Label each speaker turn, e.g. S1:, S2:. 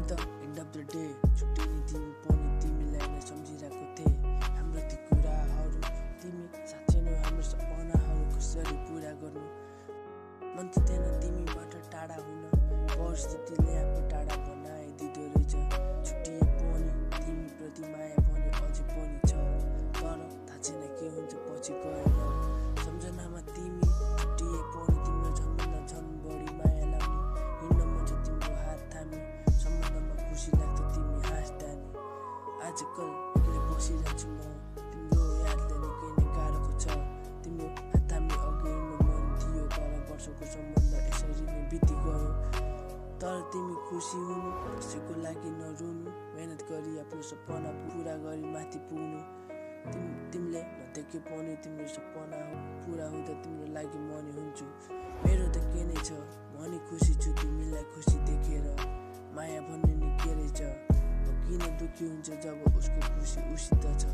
S1: At the end of the day छुट्टी नि तिमी पनि तिमीलाई नै सम्झिरहेको थिएँ। हाम्रो ती कुराहरू तिमी साँच्चै नै हाम्रो सपनाहरू कसरी पुरा गर्नु। मन त थिएन तिमीबाट टाढा हुन, परिस्थितिले आफू टाढा बनाइदिँदो रहेछ। छुट्टिए पनि तिमीप्रति माया पनि अझै पनि छ, तर थाहा छैन के हुन्छ पछि गएर। सम्झनामा तिमी छुट्टिए पनि तिम्रो झन्भन्दा झन् बढी माया लाग्ने। हिँड्न मन छ तिम्रो हात थामी, सम्बन्धमा खुसी लाग्छ तिमी हाँस्दा नि। आजकल एक्लै बसिरहन्छु म, तिम्रो यादले निकै नै गाह्रो छ। तिम्रो हात थामी अघि हिँड्नु मन थियो, तर वर्षको सम्बन्ध यसरी नै बिति गयो। तर तिमी खुसी हुनु, कसैको लागि नरुनु, मेहनत गरी आफ्नो सपना पुरा गरी माथि पुग्नु। तिमीले नदेखे पनि तिम्रो सपना पुरा हुँदा तिम्रो लागि म नि हुन्छु। मेरो त के नै छ, म नि खुसी छु तिमीलाई खुसी देखेर। माया भन्ने नि के रहेछ, किन दुःखी हुन्छ जब उसको खुसी उसित छ।